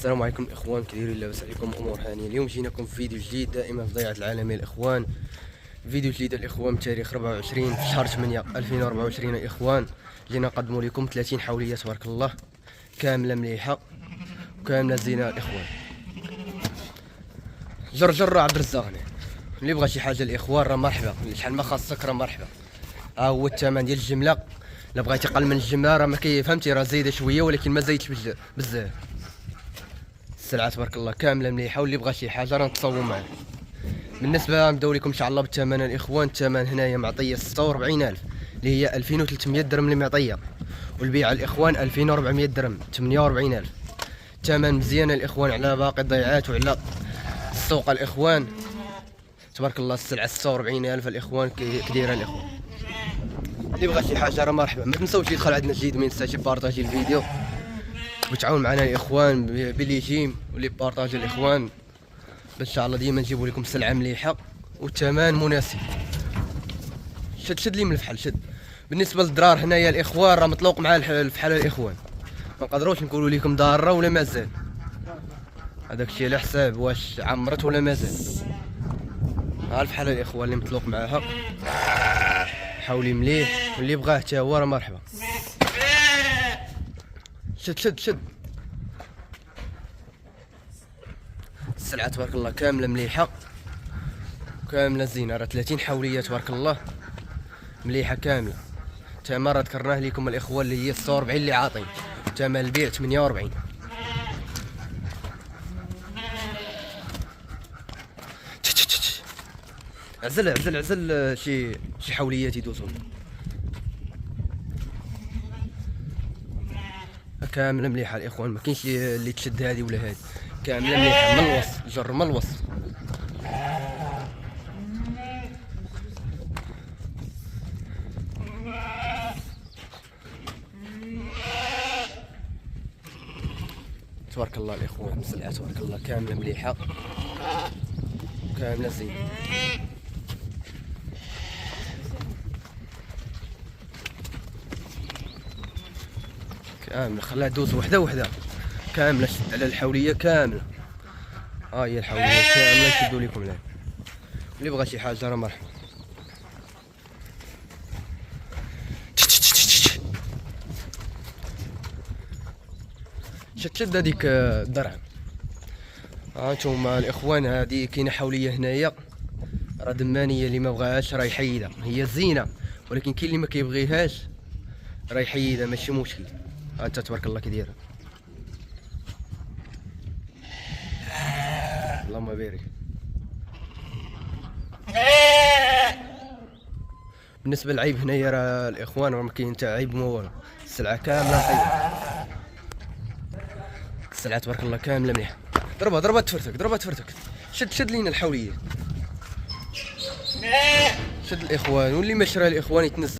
السلام عليكم الاخوان، كديروا؟ لاباس عليكم؟ امور هانيه. اليوم جيناكم في فيديو جديد دائما في ضيعه العالميه الاخوان. فيديو جديد الاخوان بتاريخ 24 في شهر 8 2024 الاخوان. جينا نقدموا لكم 30 حوليه تبارك الله، كامله مليحه وكامله زينه الاخوان. جرجر عبد الرزاق هنا، اللي بغى شي حاجه الاخوان راه مرحبا، شحال ما خاصك راه مرحبا. ها هو الثمن ديال الجمله. الا بغيتي اقل من الجمله راه ما فهمتي، راه زايده شويه ولكن ما زايدش بزاف. السلعه تبارك الله كامله مليحه، واللي بغى شي حاجه راه نتصاوبوا معاه. بالنسبه نبداو لكم ان شاء الله بالثمن الاخوان. الثمن هنايا معطيه 46000 اللي هي 2300 درهم اللي معطيه، والبيع الاخوان 2400 درهم 48000. الثمن مزيان الاخوان على باقي الضيعات وعلى السوق الاخوان تبارك الله. السلعه 46000 الاخوان كديره الاخوان. اللي بغى شي حاجه راه مرحبا. ما تنساوش يدخل عندنا جديد، ما ينساش يبارطاجي الفيديو وتعاون معنا الاخوان باللي جيم واللي بارطاجي الاخوان، ان شاء الله ديما نجيبوا لكم سلعه مليحه والثمن مناسب. شد لي من الفحل شد. بالنسبه للدرار هنايا الاخوان راه مطلوق مع الفحل الاخوان، ما نقدروش نقولوا لكم ضاره ولا مازال. هذاك الشيء على حساب واش عمرت ولا مازال. ها الفحل الاخوان اللي مطلوق معاها، حولي مليح، واللي بغاه حتى هو راه مرحبا. شد السلعه تبارك الله كامله مليحه كامله زينه، راه 30 حوليه تبارك الله مليحه كامله. ثمن راه ذكرناه لكم الاخوان اللي هي 46 اللي عاطين، ثمن البيع 48. عزل شي حوليات يدوزون كامله مليحه الاخوان. ما كاينش اللي تشد هذه ولا هذه، كامله مليحه من الوسط جر من الوسط. تبارك الله الاخوان، السلعه تبارك الله كامله مليحه كامله زينه. كامله خلاها دوز وحده وحده كامله. شد على الحوليه كامله، ها هي الحوليه كامله نشدو لكم لها. اللي بغى شي حاجه راه مرحبا. شد هذيك الدرهم. ها انتوما الاخوان، هذه كاينه حوليه هنايا راه دمانيه، اللي ما بغاهاش راه يحيدها، هي زينه ولكن كاين اللي ما كيبغيهاش راه يحيدها ماشي مشكل. ها انت تبارك الله كي دايره، اللهم بارك. بالنسبه للعيب هنايا راه الاخوان راه ما كاين حتى عيب ما والو، السلعه كامله نقيه. السلعه تبارك الله كامله مليحه. ضربه تفرتك. شد لينا الحوليه. شد الاخوان، واللي ما شرا الاخوان يتنزل.